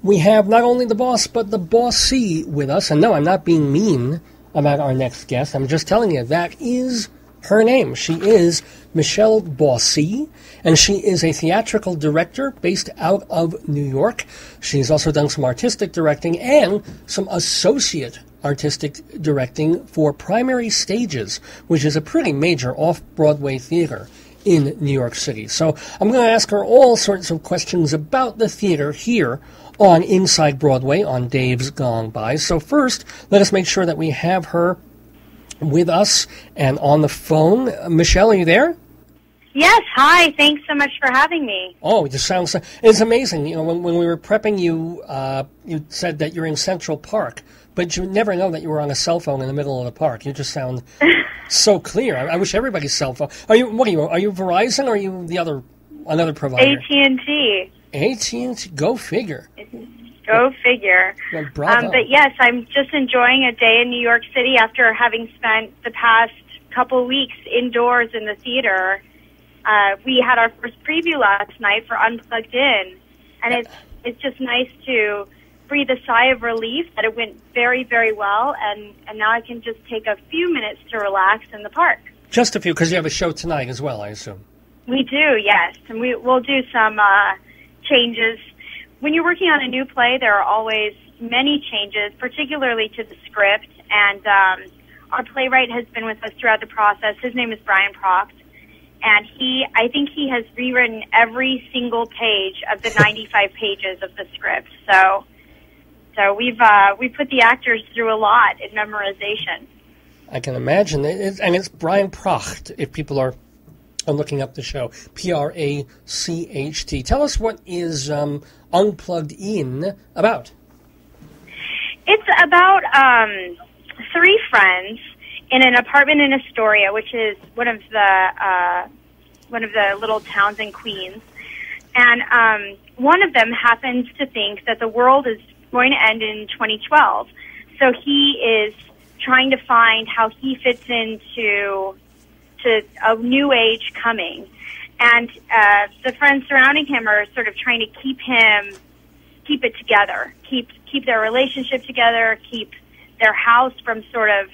We have not only the boss, but the bossy with us. And no, I'm not being mean about our next guest. I'm just telling you, that is her name. She is Michelle Bossy, and she is a theatrical director based out of New York. She's also done some artistic directing and some associate artistic directing for Primary Stages, which is a pretty major off-Broadway theater in New York City. So I'm going to ask her all sorts of questions about the theater here on Inside Broadway on Dave's Gone By. So first, let us make sure that we have her with us and on the phone. Michelle, are you there? Yes, hi. Thanks so much for having me. Oh, it just sounds... It's amazing. You know, when we were prepping you, you said that you're in Central Park, but you never know that you were on a cell phone in the middle of the park. You just sound so clear. I wish everybody's cell phone... Are you Verizon or are you another provider? AT&T. AT&T, go figure. Go figure. Well, bravo. But yes, I'm just enjoying a day in New York City after having spent the past couple weeks indoors in the theater. We had our first preview last night for Unplugged In, and it's just nice to breathe a sigh of relief that it went very, very well, and now I can just take a few minutes to relax in the park. Just a few, because you have a show tonight as well, I assume. We do, yes, and we'll do some changes. When you're working on a new play, there are always many changes, particularly to the script, and our playwright has been with us throughout the process. His name is Brian Procht, and I think he has rewritten every single page of the 95 pages of the script. So we put the actors through a lot in memorization. I can imagine, and it's Brian Procht, if people are looking up the show, Pracht. Tell us, what is Unplugged In about? It's about three friends in an apartment in Astoria, which is one of the little towns in Queens. And one of them happens to think that the world is going to end in 2012. So he is trying to find how he fits into a new age coming. And the friends surrounding him are sort of trying to keep it together, keep their relationship together, keep their house from sort of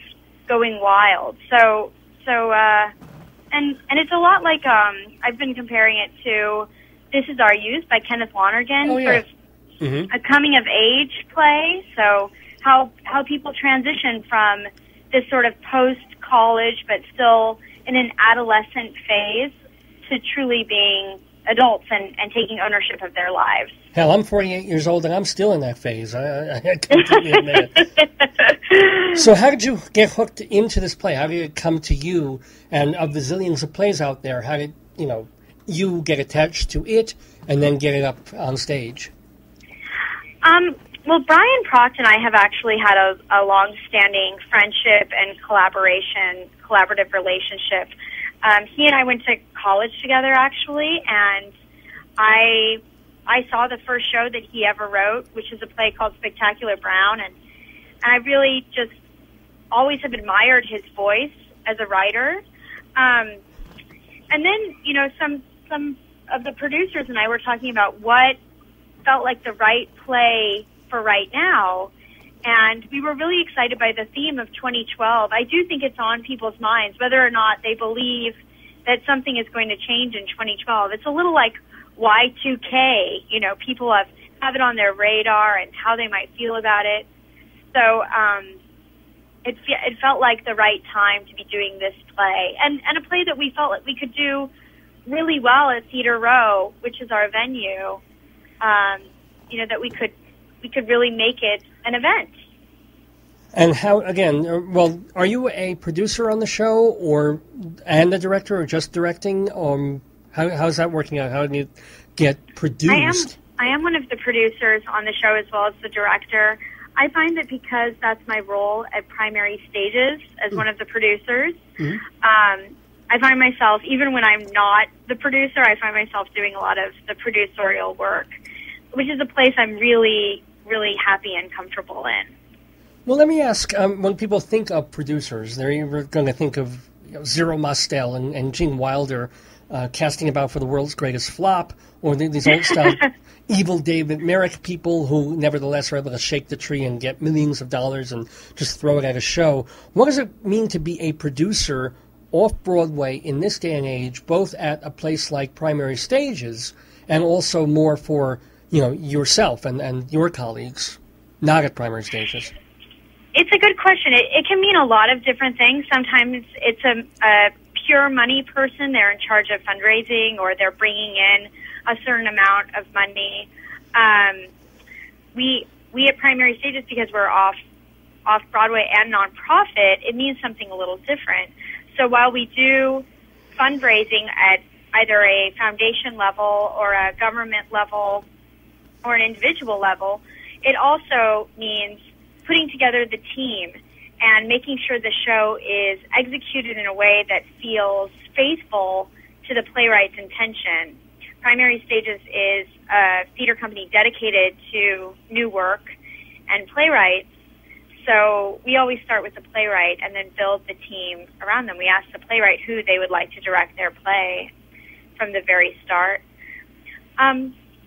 going wild. So and it's a lot like I've been comparing it to This Is Our Youth by Kenneth Lonergan, sort of a coming of age play. So how people transition from this sort of post college but still in an adolescent phase to truly being adults and taking ownership of their lives. Hell, I'm 48 years old and I'm still in that phase. I completely admit it. So how did you get hooked into this play? How did it come to you? And of the zillions of plays out there, how did you get attached to it and then get it up on stage? Well, Brian Procht and I have actually had a long-standing friendship and collaborative relationship. He and I went to college together, actually, and I saw the first show that he ever wrote, which is a play called Spectacular Brown, and I really just always have admired his voice as a writer. And then, some of the producers and I were talking about what felt like the right play for right now, and we were really excited by the theme of 2012. I do think it's on people's minds, whether or not they believe that something is going to change in 2012. It's a little like Y2K. People have it on their radar and how they might feel about it. So it felt like the right time to be doing this play, and a play that we felt like we could do really well at Theater Row, which is our venue. That we could really make it an event. And how, again, well, are you a producer on the show and a director, or just directing? How's that working out? How do you get produced? I am one of the producers on the show as well as the director. I find that because that's my role at Primary Stages as one of the producers, I find myself, even when I'm not the producer, I find myself doing a lot of the producerial work, which is a place I'm really, really happy and comfortable in. Well, let me ask, when people think of producers, they're either going to think of Zero Mostel and Gene Wilder casting about for the world's greatest flop, or these old-style evil David Merrick people who nevertheless are able to shake the tree and get millions of dollars and just throw it at a show. What does it mean to be a producer off-Broadway in this day and age, both at a place like Primary Stages and also more for, yourself and your colleagues, not at Primary Stages? It's a good question. It can mean a lot of different things. Sometimes it's a pure money person. They're in charge of fundraising, or they're bringing in a certain amount of money. We at Primary Stages, because we're off-Broadway and nonprofit, it means something a little different. So while we do fundraising at either a foundation level or a government level or an individual level, it also means putting together the team and making sure the show is executed in a way that feels faithful to the playwright's intention. Primary Stages is a theater company dedicated to new work and playwrights, so we always start with the playwright and then build the team around them. We ask the playwright who they would like to direct their play from the very start.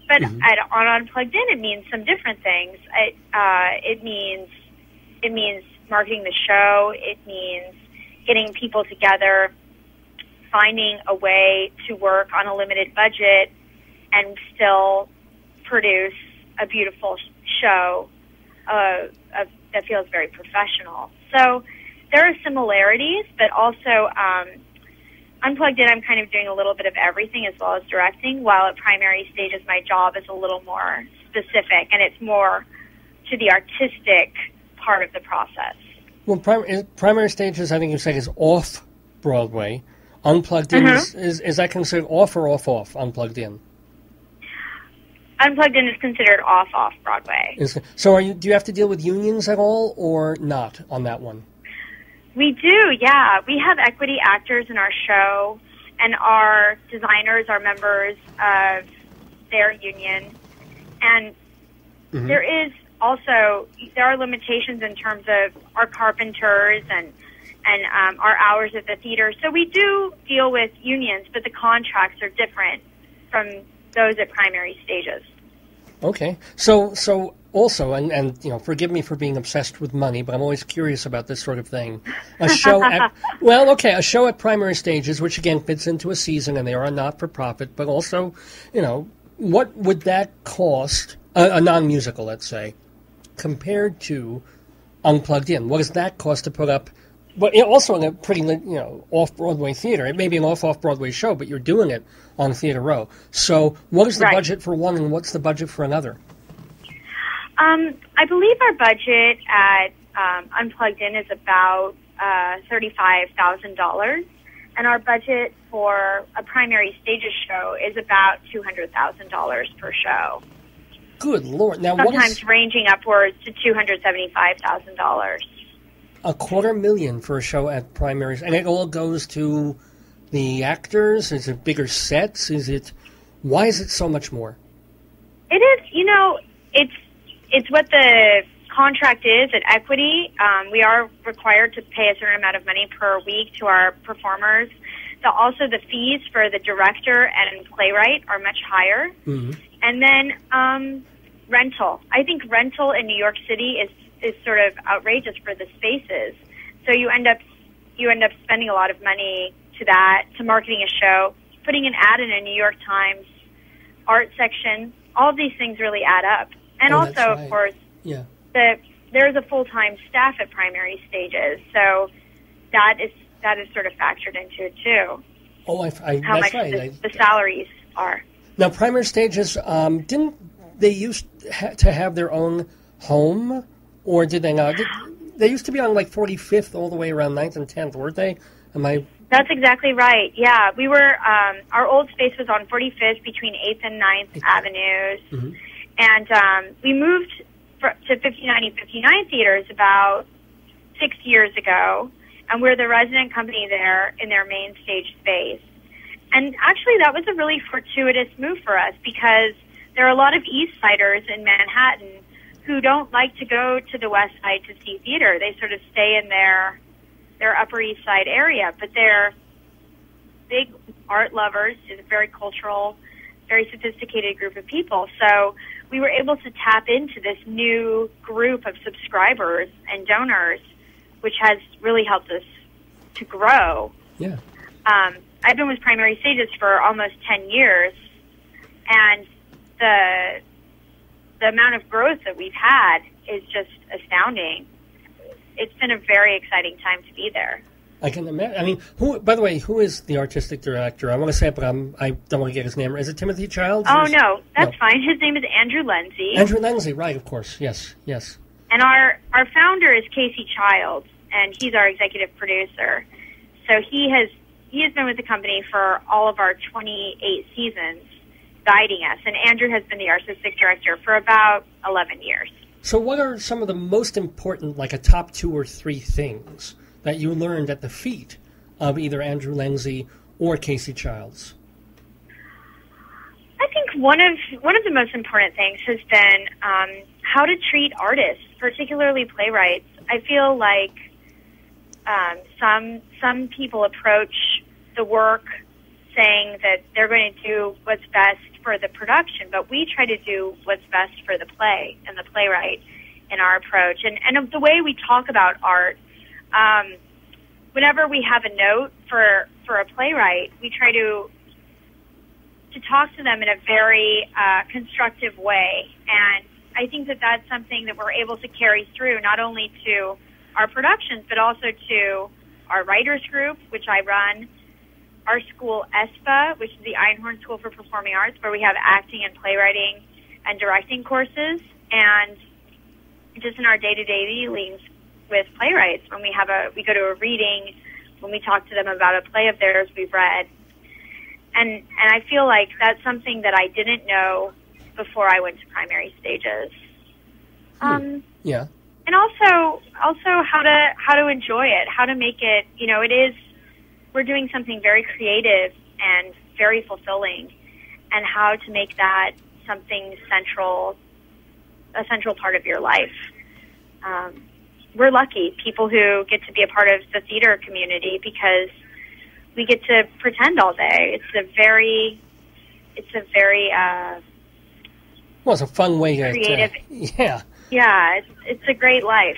But on Unplugged In, it means some different things. It means marketing the show. It means getting people together, finding a way to work on a limited budget and still produce a beautiful show that feels very professional. So there are similarities, but also Unplugged In, I'm kind of doing a little bit of everything as well as directing, while at Primary Stages, my job is a little more specific, and it's more to the artistic part of the process. Well, Primary Stages, I think you said, is off-Broadway. Unplugged In, is that considered off or off-off, Unplugged In? Unplugged In is considered off-Broadway. So do you have to deal with unions at all or not on that one? We do, yeah. We have equity actors in our show, and our designers are members of their union. And there are limitations in terms of our carpenters and our hours at the theater. So we do deal with unions, but the contracts are different from those at Primary Stages. Okay. So also, and forgive me for being obsessed with money, but I'm always curious about this sort of thing. A show a show at Primary Stages, which again fits into a season, and they are not for profit, but also, what would that cost, a non-musical, let's say, compared to Unplugged In? What does that cost to put up? But also in a pretty, off-Broadway theater. It may be an off-Broadway show, but you're doing it on Theater Row. So what is the budget for one, and what's the budget for another? I believe our budget at Unplugged In is about $35,000, and our budget for a Primary Stages show is about $200,000 per show. Good Lord! Now, sometimes ranging upwards to $275,000. $250,000 for a show at Primaries, and it all goes to the actors? Is it bigger sets? Why is it so much more? It is, it's what the contract is at Equity. We are required to pay a certain amount of money per week to our performers. Also, the fees for the director and playwright are much higher. And then rental. I think rental in New York City is sort of outrageous for the spaces. So you end up spending a lot of money to marketing a show, putting an ad in a New York Times art section. All of these things really add up. And of course, there's a full-time staff at Primary Stages, so that is sort of factored into it too. How much the salaries are. Now, Primary Stages, didn't they used to have their own home, or did they not? They used to be on 45th all the way around 9th and 10th, weren't they? That's exactly right. Yeah, we were. Our old space was on 45th between 8th and 9th Avenues, and we moved to 59 and 59 theaters about 6 years ago, and we're the resident company there in their main stage space. And actually, that was a really fortuitous move for us because there are a lot of East Siders in Manhattan who don't like to go to the West Side to see theater. They sort of stay in their Upper East Side area, but big art lovers. It's a very cultural, very sophisticated group of people. So we were able to tap into this new group of subscribers and donors, which has really helped us to grow. Yeah. I've been with Primary Stages for almost 10 years, and the amount of growth that we've had is just astounding. It's been a very exciting time to be there. I can imagine. I mean, by the way, who is the artistic director? I want to say it, but I don't want to get his name. Is it Timothy Childs? Oh, no, that's fine. His name is Andrew Lindsay. Andrew Lindsay, right, of course. Yes. And our founder is Casey Childs, and he's our executive producer. So he has been with the company for all of our 28 seasons, guiding us. And Andrew has been the artistic director for about 11 years. So what are some of the most important, like a top 2 or 3 things that you learned at the feet of either Andrew Lindsay or Casey Childs? I think one of the most important things has been how to treat artists, particularly playwrights. I feel like some people approach the work saying that they're going to do what's best for the production, but we try to do what's best for the play and the playwright in our approach. And the way we talk about art, whenever we have a note for a playwright, we try to talk to them in a very constructive way. And I think that that's something that we're able to carry through not only to our productions, but also to our writers group, which I run, our school, ESPA, which is the Einhorn School for Performing Arts, where we have acting and playwriting and directing courses, and just in our day-to-day dealings with playwrights, when we go to a reading, when we talk to them about a play of theirs we've read. And I feel like that's something that I didn't know before I went to Primary Stages. Yeah. And also how to enjoy it, how to make it, we're doing something very creative and very fulfilling, and how to make that something a central part of your life. We're lucky, people who get to be a part of the theater community, because we get to pretend all day. It's a very well, it's a fun way to creative. Yeah, it's a great life.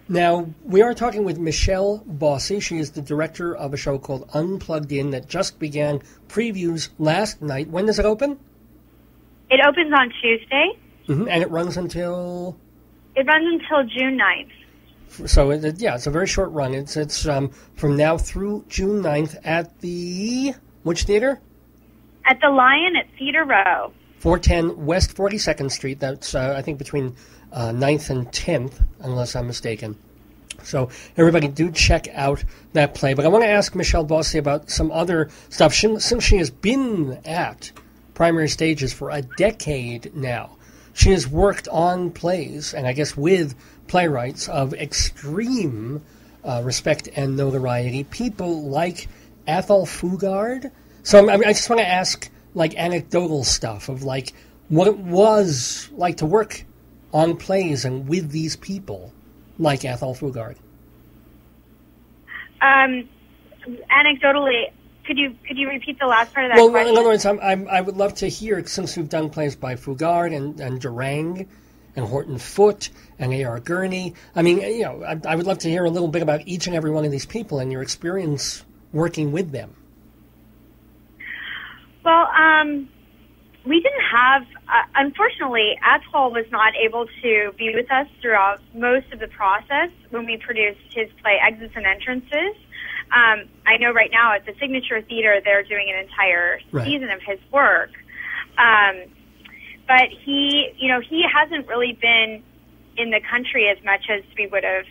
Now, we are talking with Michelle Bossy. She is the director of a show called Unplugged In that just began previews last night. When does it open? It opens on Tuesday. Mm-hmm. And it runs until? It runs until June 9th. So, it's a very short run. It's from now through June 9th at the, which theater? At the Lion at Theater Row. 410 West 42nd Street. That's, I think, between 9th and 10th, unless I'm mistaken. So everybody do check out that play. But I want to ask Michelle Bossy about some other stuff. Since she has been at Primary Stages for a decade now, she has worked on plays, and I guess with playwrights of extreme respect and notoriety, people like Athol Fugard. So I just want to ask, like, anecdotal stuff of, like, what it was like to work on plays and with these people like Athol Fugard. Anecdotally, could you repeat the last part of that question? Well, in other words, I would love to hear, since we've done plays by Fugard and Durang and Horton Foote and A.R. Gurney. I mean, I would love to hear a little bit about each and every one of these people and your experience working with them. Well, we didn't have, unfortunately, Athol was not able to be with us throughout most of the process when we produced his play Exits and Entrances. I know right now at the Signature Theater they're doing an entire season of his work. But he hasn't really been in the country as much as we would have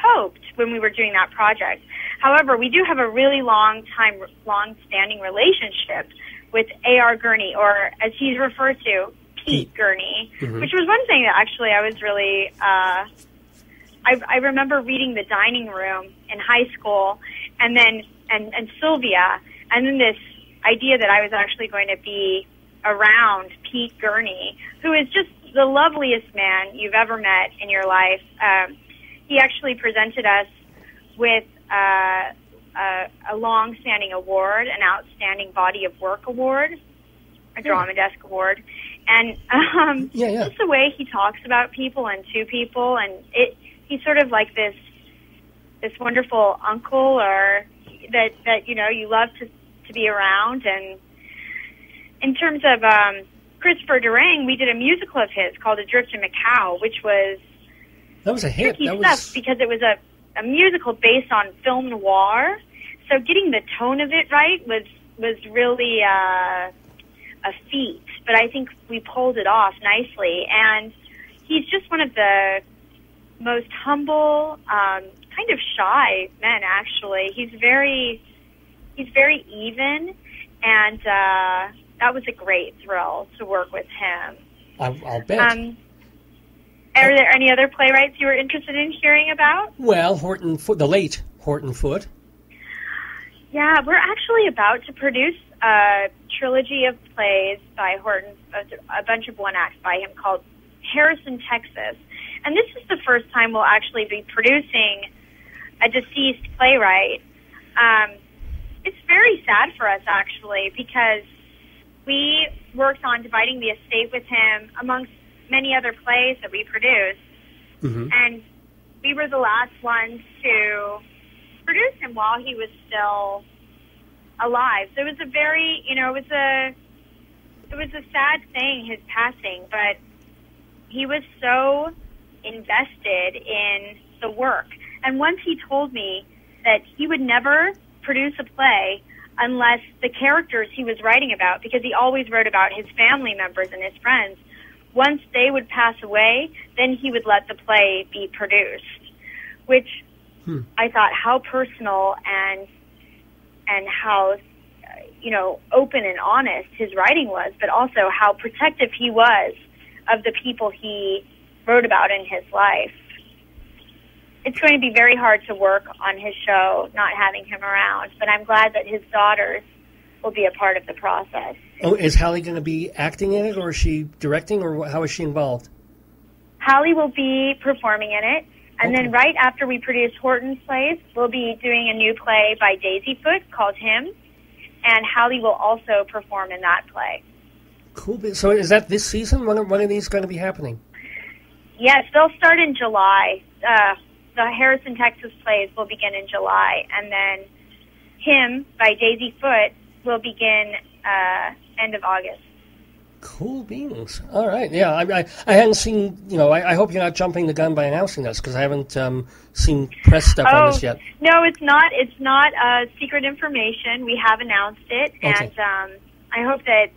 hoped when we were doing that project. However, we do have a really long-standing relationship with A.R. Gurney, or as he's referred to, Pete Gurney, which was one thing that actually I was really, I remember reading The Dining Room in high school, and Sylvia, and then this idea that I was actually going to be around Pete Gurney, who is just the loveliest man you've ever met in your life. He actually presented us with a long-standing award, an Outstanding Body of Work Award, a Drama Desk Award. And just the way he talks about people and to people, and he's sort of like this wonderful uncle or that you love to be around. And in terms of Christopher Durang, we did a musical of his called Adrift in Macau, which was a hit. Tricky stuff because it was a musical based on film noir. So getting the tone of it right was really a feat. But I think we pulled it off nicely. And he's just one of the most humble, kind of shy men, actually. He's very even, and that was a great thrill to work with him. I'll bet. Are there any other playwrights you were interested in hearing about? Well, the late Horton Foote. Yeah, we're actually about to produce a trilogy of plays by Horton, a bunch of one acts by him called Harrison, Texas. And this is the first time we'll actually be producing a deceased playwright. It's very sad for us, actually, because we worked on dividing the estate with him amongst many other plays that we produced. Mm-hmm. And we were the last ones to produce him while he was still alive. So it was a very, it was a sad thing, his passing, but he was so invested in the work. And once he told me that he would never produce a play unless the characters he was writing about, because he always wrote about his family members and his friends, once they would pass away, then he would let the play be produced, which I thought how personal and how, open and honest his writing was, but also how protective he was of the people he wrote about in his life. It's going to be very hard to work on his show not having him around, but I'm glad that his daughters will be a part of the process. Oh, is Hallie going to be acting in it, or is she directing, or how is she involved? Hallie will be performing in it, and then right after we produce Horton's plays, we'll be doing a new play by Daisy Foote called Him, and Hallie will also perform in that play. Cool. So is that this season? When are these going to be happening? Yes, they'll start in July. The Harrison, Texas plays will begin in July, and then Him by Daisy Foote will begin end of August. Cool beans. All right. Yeah, I hadn't seen, I hope you're not jumping the gun by announcing this, because I haven't seen press stuff on this yet. No, it's not. It's not secret information. We have announced it, okay. And I hope that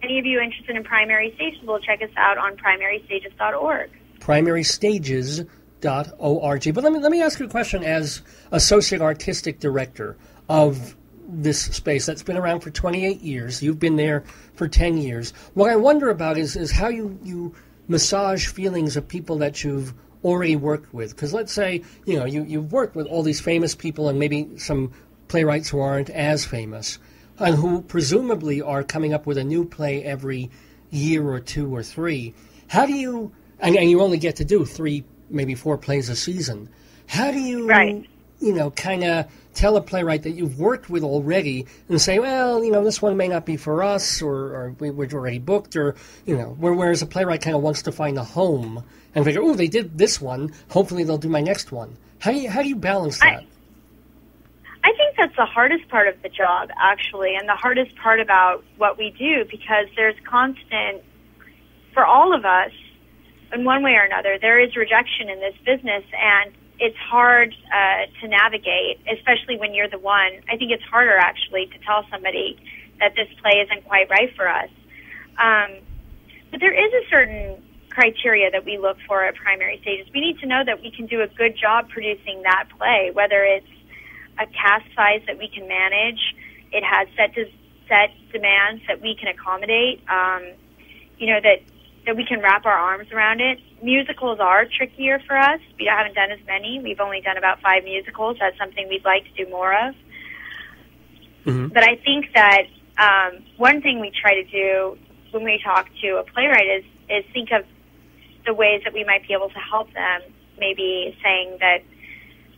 any of you interested in Primary Stages will check us out on primarystages.org. Primarystages.org. But let me ask you a question as Associate Artistic Director of this space that's been around for 28 years. You've been there for 10 years. What I wonder about is how you massage feelings of people that you've already worked with. Because let's say, you've worked with all these famous people and maybe some playwrights who aren't as famous, and who presumably are coming up with a new play every year or two or three. How do you, and you only get to do 3, maybe 4 plays a season, how do you, kind of tell a playwright that you've worked with already and say, well, this one may not be for us, or we're already booked, or, whereas a playwright kind of wants to find a home and figure, oh, they did this one, hopefully they'll do my next one. How do you balance that? I think that's the hardest part of the job, actually, and the hardest part about what we do, because there's constant, for all of us, in one way or another, there is rejection in this business, and it's hard to navigate, especially when you're the one. I think it's harder, actually, to tell somebody that this play isn't quite right for us. But there is a certain criteria that we look for at Primary Stages. We need to know that we can do a good job producing that play, whether it's a cast size that we can manage, it has set demands that we can accommodate, that we can wrap our arms around it. Musicals are trickier for us. We haven't done as many. We've only done about 5 musicals. That's something we'd like to do more of. Mm-hmm. But I think that one thing we try to do when we talk to a playwright is think of the ways that we might be able to help them, maybe saying that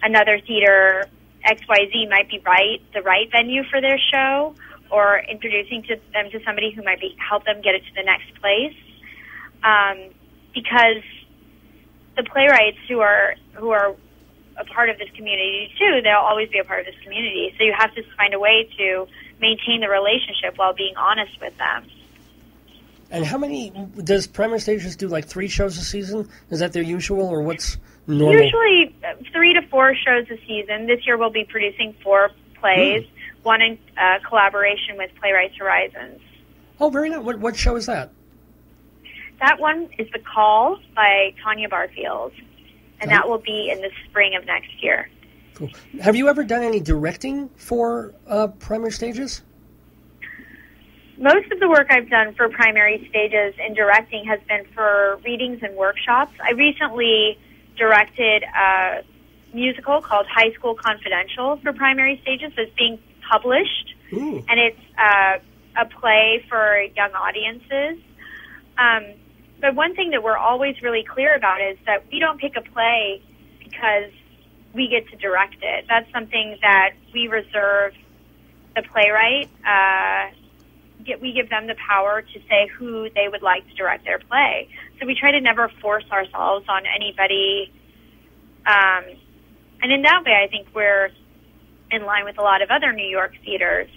another theater XYZ might be the right venue for their show, or introducing them to somebody who might help them get it to the next place. Because the playwrights who are a part of this community too, they'll always be a part of this community. So you have to find a way to maintain the relationship while being honest with them. And how many does Primary Stages do? Like 3 shows a season? Is that their usual, or what's normal? Usually 3 to 4 shows a season. This year we'll be producing 4 plays, one in collaboration with Playwrights Horizons. Oh, very nice. What show is that? That one is The Call by Tanya Barfield, and that will be in the spring of next year. Cool. Have you ever done any directing for Primary Stages? Most of the work I've done for Primary Stages in directing has been for readings and workshops. I recently directed a musical called High School Confidential for Primary Stages that's being published, and it's a play for young audiences. But one thing that we're always really clear about is that we don't pick a play because we get to direct it. That's something that we reserve the playwright. We give them the power to say who they would like to direct their play. So we try to never force ourselves on anybody. And in that way, I think we're in line with a lot of other New York theaters.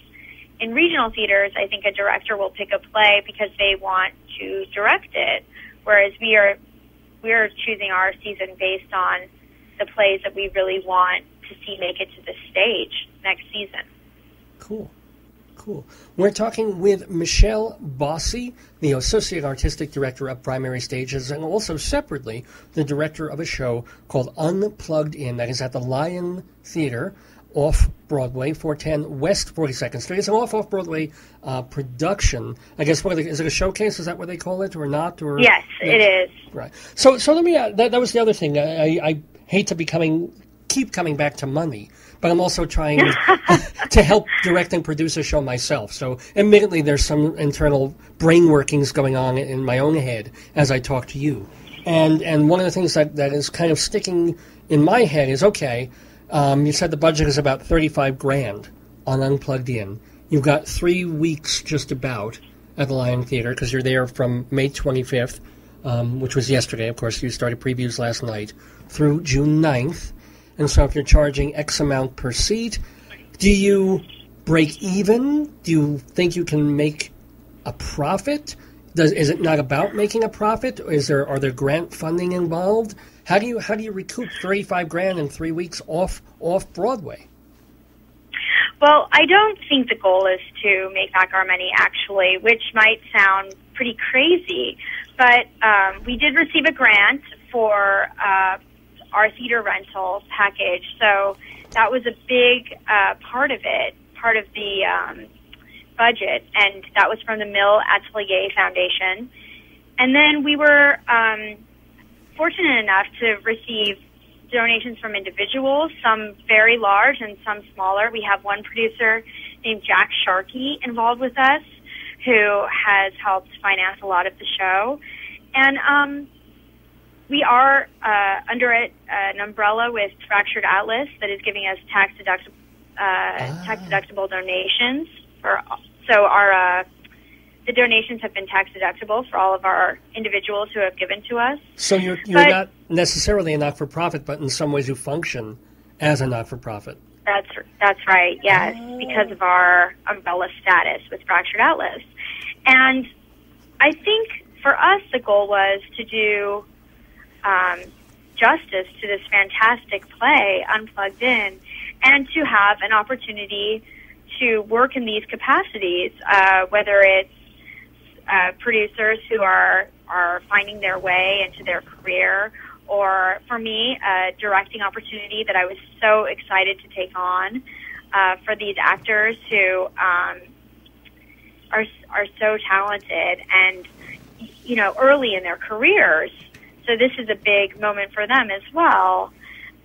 In regional theaters, I think a director will pick a play because they want to direct it, whereas we are choosing our season based on the plays that we really want to see make it to the stage next season. Cool. We're talking with Michelle Bossy, the Associate Artistic Director of Primary Stages, and also separately the director of a show called Unplugged In, that is at the Lion Theater, off-Broadway, 410 West 42nd Street. It's an off-Broadway production. I guess, is it a showcase? Is that what they call it, or not? Or yes, it is. Right. So let me, that was the other thing. I hate to keep coming back to money, but I'm also trying to help direct and produce a show myself. So admittedly, there's some internal brain workings going on in my own head as I talk to you. And one of the things that is kind of sticking in my head is, okay, you said the budget is about $35,000 on Unplugged In. You've got 3 weeks just about at the Lion Theater because you're there from May 25th, which was yesterday. Of course, you started previews last night, through June 9th. And so if you're charging X amount per seat, do you break even? Do you think you can make a profit? Is it not about making a profit? Are there grant funding involved? How do you recoup $35,000 in 3 weeks off Broadway? Well, I don't think the goal is to make back our money, actually, which might sound pretty crazy. But we did receive a grant for our theater rental package, so that was a big part of it, part of the budget, and that was from the Mill Atelier Foundation. And then we were fortunate enough to receive donations from individuals, some very large and some smaller. We have one producer named Jack Sharkey involved with us who has helped finance a lot of the show. And we are under an umbrella with Fractured Atlas that is giving us tax-deductible donations. The donations have been tax-deductible for all of our individuals who have given to us. So you're not necessarily a not-for-profit, but in some ways you function as a not-for-profit. That's right, yes, because of our umbrella status with Fractured Atlas. And I think for us the goal was to do justice to this fantastic play, Unplugged In, and to have an opportunity to work in these capacities, whether it's producers who are finding their way into their career, or for me, a directing opportunity that I was so excited to take on for these actors who are so talented and, early in their careers. So this is a big moment for them as well.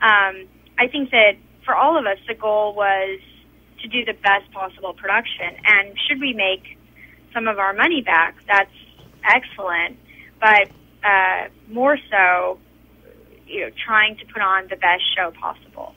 I think that for all of us, the goal was to do the best possible production. And should we make some of our money back, that's excellent. But more so, trying to put on the best show possible.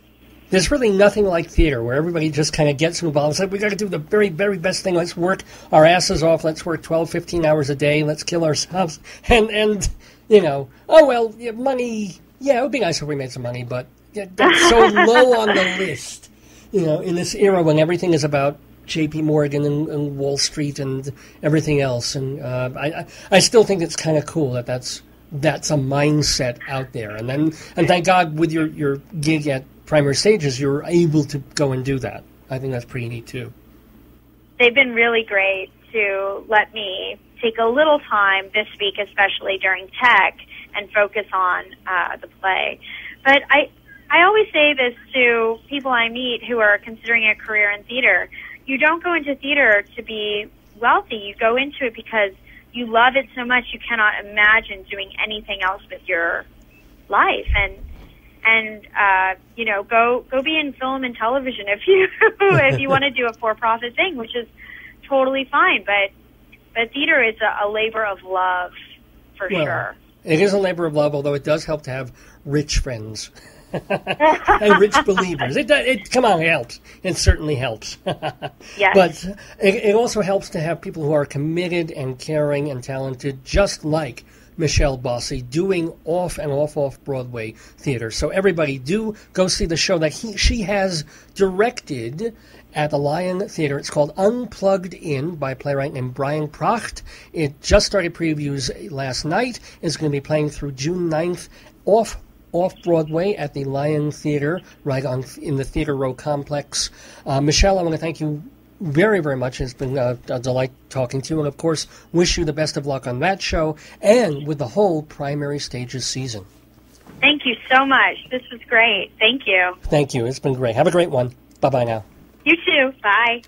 There's really nothing like theater where everybody just kind of gets involved. It's like, we got to do the very, very best thing. Let's work our asses off. Let's work 12, 15 hours a day. Let's kill ourselves. And oh, well, money, it would be nice if we made some money, but that's so low on the list, in this era when everything is about J.P. Morgan and Wall Street and everything else. And I still think it's kind of cool that's a mindset out there. And thank God with your gig at Primary Stages, you're able to go and do that. I think that's pretty neat, too. They've been really great to let me take a little time this week, especially during tech, and focus on the play. But I always say this to people I meet who are considering a career in theater. You don't go into theater to be wealthy. You go into it because you love it so much you cannot imagine doing anything else with your life. And go be in film and television if you want to do a for-profit thing, which is totally fine. But theater is a labor of love for sure. It is a labor of love, although it does help to have rich friends and rich believers. Come on, it helps. It certainly helps. Yes. But it also helps to have people who are committed and caring and talented, just like Michelle Bossy, doing off-Broadway theater. So everybody do go see the show that she has directed at the Lion Theater. It's called Unplugged In by a playwright named Brian Pracht. It just started previews last night. It's going to be playing through June 9th off-Broadway at the Lion Theater, right in the Theater Row complex. Michelle, I want to thank you very, very much. It's been a delight talking to you, and of course, wish you the best of luck on that show and with the whole Primary Stages season. Thank you so much. This was great. Thank you. Thank you. It's been great. Have a great one. Bye-bye now. You too. Bye.